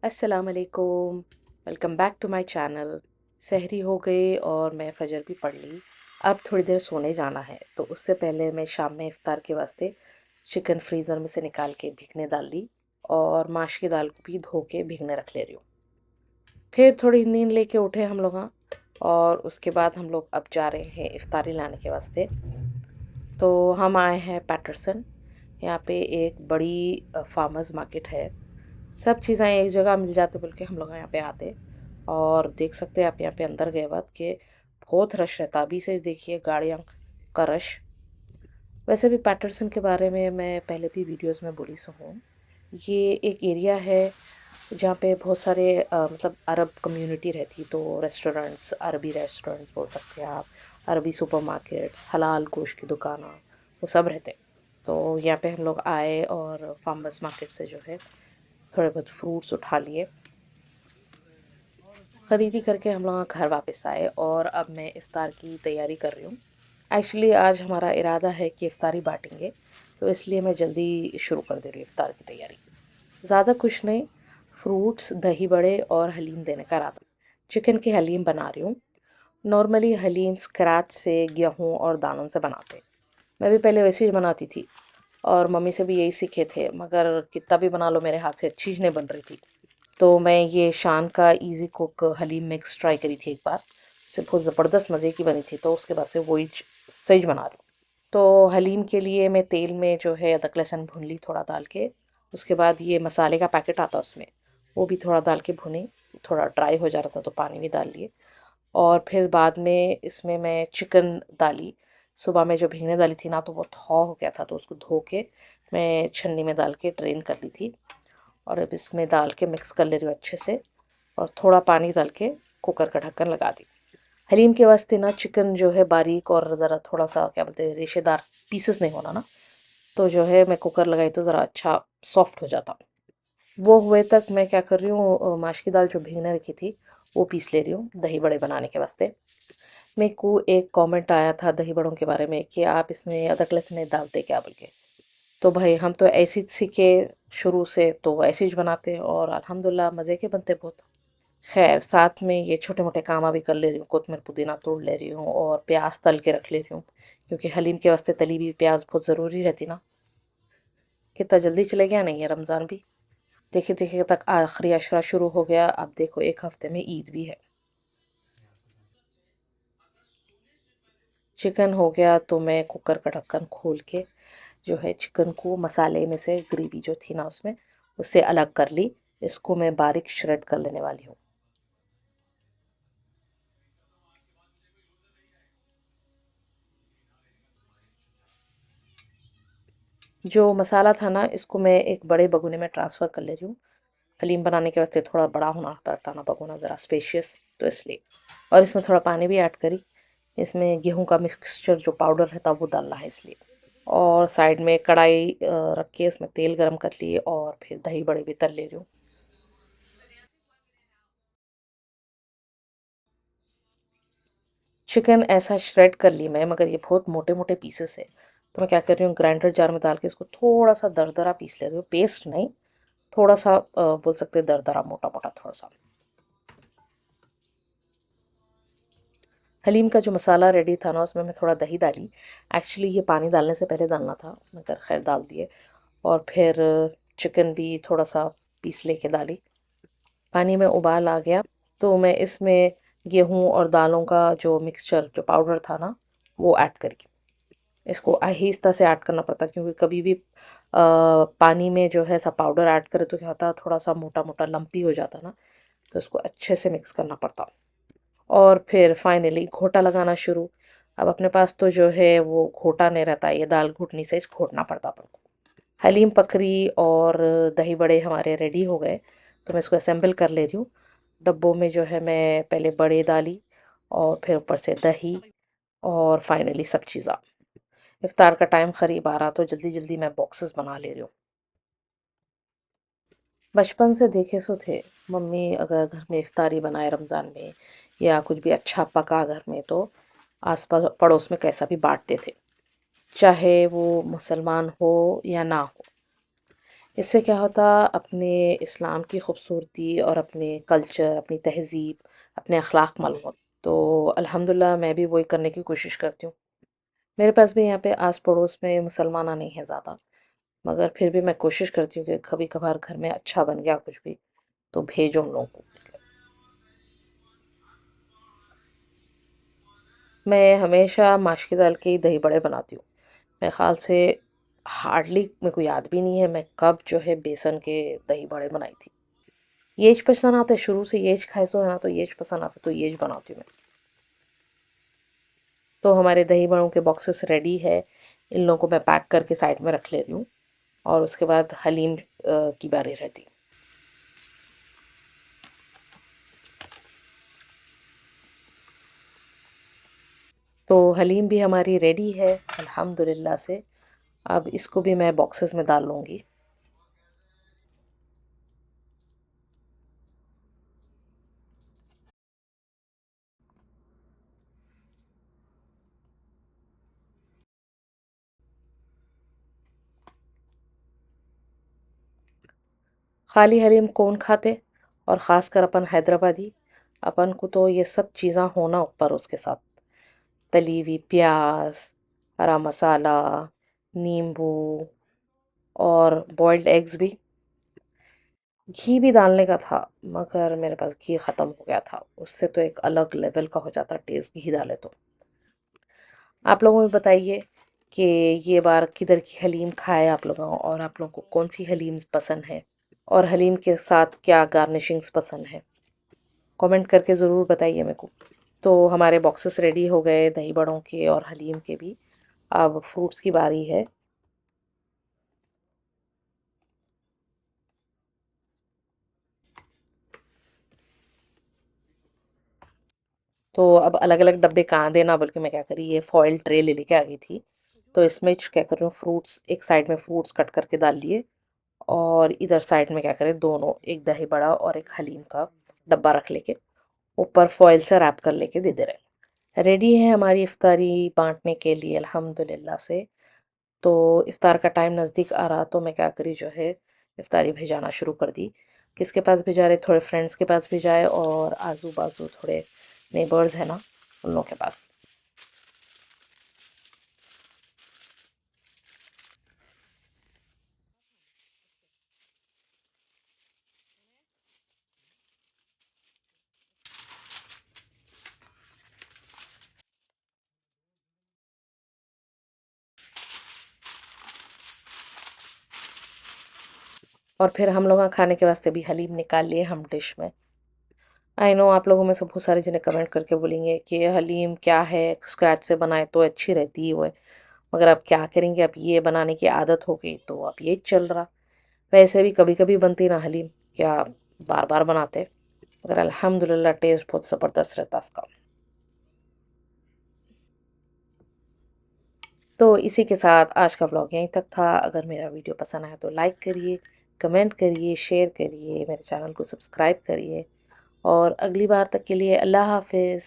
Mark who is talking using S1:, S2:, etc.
S1: अस्सलाम वालेकुम। Welcome back to my channel. सहरी हो गई और मैं फजर भी पढ़ ली। अब थोड़ी देर सोने जाना है, तो उससे पहले मैं शाम में इफ्तार के वास्ते चिकन फ्रीज़र में से निकाल के भिगने डाल दी और माश की दाल को भी धो के भिगने रख ले रही हूँ। फिर थोड़ी नींद लेके उठे हम लोग, और उसके बाद हम लोग अब जा रहे हैं इफ्तारी लाने के वास्ते। तो हम आए हैं पैटरसन। यहाँ पे एक बड़ी फार्मर्स मार्केट है। सब चीज़ें एक जगह मिल जाते बोल के हम लोग यहाँ पे आते। और देख सकते हैं आप यहाँ पे अंदर गए बाद कि बहुत रश रहता। अभी से देखिए गाड़ियाँ का रश। वैसे भी पैटरसन के बारे में मैं पहले भी वीडियोस में बोली सो हूँ। ये एक एरिया है जहाँ पे बहुत सारे मतलब अरब कम्युनिटी रहती, तो रेस्टोरेंट्स, अरबी रेस्टोरेंट्स बोल सकते हैं आप, अरबी सुपरमार्केट्स, हलाल गोश्त की दुकान, वो सब रहते। तो यहाँ पे हम लोग आए और फार्मर्स मार्केट से जो है थोड़े बहुत फ्रूट्स उठा लिए, ख़रीदी करके हम लोग घर वापस आए और अब मैं इफ़्तार की तैयारी कर रही हूँ। एक्चुअली आज हमारा इरादा है कि इफ़्तारी बांटेंगे, तो इसलिए मैं जल्दी शुरू कर दे रही हूँ इफ़्तार की तैयारी। ज़्यादा कुछ नहीं, फ्रूट्स, दही बड़े और हलीम देने का इरादा। चिकन की हलीम बना रही हूँ। नॉर्मली हलीम स्क्रैच से गेहूँ और दालों से बनाते। मैं भी पहले वैसे ही बनाती थी और मम्मी से भी यही सीखे थे, मगर कितना भी बना लो मेरे हाथ से अच्छी नहीं बन रही थी। तो मैं ये शान का easy cook haleem mix try करी थी एक बार, उससे बहुत ज़बरदस्त मज़े की बनी थी, तो उसके बाद से वही सही बना रही हूँ। तो हलीम के लिए मैं तेल में जो है अदरक लहसुन भून ली थोड़ा डाल के। उसके बाद ये मसाले का पैकेट आता उसमें, वो भी थोड़ा डाल के भुनी। थोड़ा ड्राई हो जा रहा था तो पानी भी डाल लिए। और फिर बाद में इसमें मैं चिकन डाली। सुबह में जो भीगने डाली थी ना, तो वो थौ हो गया था, तो उसको धो के मैं छन्नी में डाल के ड्रेन कर ली थी। और अब इसमें डाल के मिक्स कर ले रही हूँ अच्छे से, और थोड़ा पानी डाल के कुकर का ढक्कन लगा दी। हलीम के वास्ते ना चिकन जो है बारीक और ज़रा थोड़ा सा क्या बोलते हैं रेशेदार पीसेस नहीं होना ना, तो जो है मैं कुकर लगाई तो ज़रा अच्छा सॉफ्ट हो जाता। वो हुए तक मैं क्या कर रही हूँ, माश की दाल जो भीगने रखी थी वो पीस ले रही हूँ दही बड़े बनाने के वास्ते। मेरे को एक कमेंट आया था दही बड़ों के बारे में कि आप इसमें अदरक लहसुन नहीं डालते क्या बोल के। तो भाई हम तो ऐसे ही सीखे शुरू से, तो ऐसे ही बनाते हैं और अल्हम्दुलिल्लाह मज़े के बनते बहुत। खैर साथ में ये छोटे मोटे काम अभी कर ले रही हूँ, कोतमीर पुदीना तोड़ ले रही हूँ और प्याज तल के रख ले रही हूँ, क्योंकि हलीम के वास्ते तली हुई प्याज बहुत ज़रूरी रहती ना। कितना जल्दी चले गया नहीं है रमज़ान भी। देखे देखे तक आखिरी अशरा शुरू हो गया। अब देखो एक हफ्ते में ईद भी है। चिकन हो गया तो मैं कुकर का ढक्कन खोल के जो है चिकन को मसाले में से ग्रेवी जो थी ना उसमें, उससे अलग कर ली। इसको मैं बारीक श्रेड कर लेने वाली हूँ। जो मसाला था ना, इसको मैं एक बड़े बगोने में ट्रांसफ़र कर ले रही हूँ। हलीम बनाने के वास्ते थोड़ा बड़ा होना पड़ता ना बगोना, ज़रा स्पेशियस, तो इसलिए। और इसमें थोड़ा पानी भी ऐड करी। इसमें गेहूं का मिक्सचर जो पाउडर रहता वो डालना है इसलिए। और साइड में कढ़ाई रख के उसमें तेल गरम कर लिए और फिर दही बड़े भी तल ले रही हूँ। चिकन ऐसा श्रेड कर ली मैं, मगर ये बहुत मोटे मोटे पीसेस है, तो मैं क्या कर रही हूँ ग्राइंडर जार में डाल के इसको थोड़ा सा दरदरा पीस ले रही हूँ। पेस्ट नहीं, थोड़ा सा बोल सकते हैं दरदरा, मोटा मोटा थोड़ा सा। हलीम का जो मसाला रेडी था ना, उसमें मैं थोड़ा दही डाली। एक्चुअली ये पानी डालने से पहले डालना था, मगर खैर डाल दिए। और फिर चिकन भी थोड़ा सा पीस लेके डाली। पानी में उबाल आ गया तो मैं इसमें गेहूं और दालों का जो मिक्सचर, जो पाउडर था ना, वो ऐड करी। इसको आहिस्ता से ऐड करना पड़ता, क्योंकि कभी भी पानी में जो है सब पाउडर ऐड करे तो क्या होता, थोड़ा सा मोटा मोटा लम्पी हो जाता ना, तो इसको अच्छे से मिक्स करना पड़ता। और फिर फाइनली घोटा लगाना शुरू। अब अपने पास तो जो है वो घोटा नहीं रहता, ये दाल घुटनी से घोटना पड़ता अपन को। हलीम पकड़ी और दही बड़े हमारे रेडी हो गए, तो मैं इसको असेंबल कर ले रही हूँ। डब्बों में जो है मैं पहले बड़े डाली और फिर ऊपर से दही और फाइनली सब चीज़ा। इफ्तार का टाइम करीब आ रहा, तो जल्दी जल्दी मैं बॉक्सेस बना ले रही हूँ। बचपन से देखे सो थे, मम्मी अगर घर में इफ्तारी बनाए रमज़ान में या कुछ भी अच्छा पका घर में, तो आसपास पड़ोस में कैसा भी बांटते थे, चाहे वो मुसलमान हो या ना हो। इससे क्या होता, अपने इस्लाम की खूबसूरती और अपने कल्चर, अपनी तहज़ीब, अपने अखलाक मालूम होते। तो अल्हम्दुलिल्लाह मैं भी वही करने की कोशिश करती हूँ। मेरे पास भी यहाँ पे आस पड़ोस में मुसलमाना नहीं है ज़्यादा, मगर फिर भी मैं कोशिश करती हूँ कि कभी कभार घर में अच्छा बन गया कुछ भी तो भेजो उन लोगों को। मैं हमेशा माश की दाल के ही दही बड़े बनाती हूँ। मेरे ख़्याल से हार्डली मेरे को याद भी नहीं है मैं कब जो है बेसन के दही बड़े बनाई थी। येज पसंद आता है, शुरू से येज खाए सो है ना, तो येज पसंद आता तो येज बनाती हूँ मैं। तो हमारे दही बड़ों के बॉक्सेस रेडी है। इन लोगों को मैं पैक करके साइड में रख ले रही हूँ और उसके बाद हलीम की बारी रहती। तो हलीम भी हमारी रेडी है अल्हम्दुलिल्लाह से। अब इसको भी मैं बॉक्सेस में डाल लूँगी। खाली हलीम कौन खाते, और ख़ासकर अपन हैदराबादी। अपन को तो ये सब चीज़ा होना ऊपर, उसके साथ तली हुई प्याज, हरा मसाला, नींबू और बॉइल्ड एग्स भी। घी भी डालने का था मगर मेरे पास घी ख़त्म हो गया था, उससे तो एक अलग लेवल का हो जाता टेस्ट घी डाले तो। आप लोगों में बताइए कि ये बार किधर की हलीम खाए आप लोगों, और आप लोगों को कौन सी हलीम पसंद है, और हलीम के साथ क्या गार्निशिंग्स पसंद है, कमेंट करके ज़रूर बताइए मेरे को। तो हमारे बॉक्सेस रेडी हो गए दही बड़ों के और हलीम के भी। अब फ्रूट्स की बारी है। तो अब अलग अलग डब्बे कहाँ देना, बल्कि मैं क्या करी, ये फॉइल ट्रे ले लेके आ गई थी। तो इसमें क्या कर रही हूँ, फ्रूट्स एक साइड में फ्रूट्स कट करके डाल लिए, और इधर साइड में क्या करें, दोनों एक दही बड़ा और एक हलीम का डब्बा रख लेके ऊपर फॉइल से रैप कर लेके दे दे रहे। रेडी है हमारी इफ्तारी बांटने के लिए अल्हम्दुलिल्लाह से। तो इफ्तार का टाइम नज़दीक आ रहा तो मैं क्या करी जो है, इफ्तारी भेजाना शुरू कर दी। किसके पास भेजा रहे, थोड़े फ्रेंड्स के पास भेजाए और आजू बाजू थोड़े नेबर्स है ना, उन लोगों के पास। और फिर हम लोग खाने के वास्ते भी हलीम निकाल लिए हम डिश में। आई नो आप लोगों में से बहुत सारे जने कमेंट करके बोलेंगे कि हलीम क्या है, स्क्रैच से बनाए तो अच्छी रहती है वो है। मगर अब क्या करेंगे, अब ये बनाने की आदत हो गई तो अब ये चल रहा। वैसे भी कभी कभी बनती ना हलीम, क्या बार बार बनाते। मगर अल्हम्दुलिल्लाह टेस्ट बहुत ज़बरदस्त रहता इसका। तो इसी के साथ आज का व्लॉग यहीं तक था। अगर मेरा वीडियो पसंद आया तो लाइक करिए, कमेंट करिए, शेयर करिए, मेरे चैनल को सब्सक्राइब करिए। और अगली बार तक के लिए अल्लाह हाफिज़।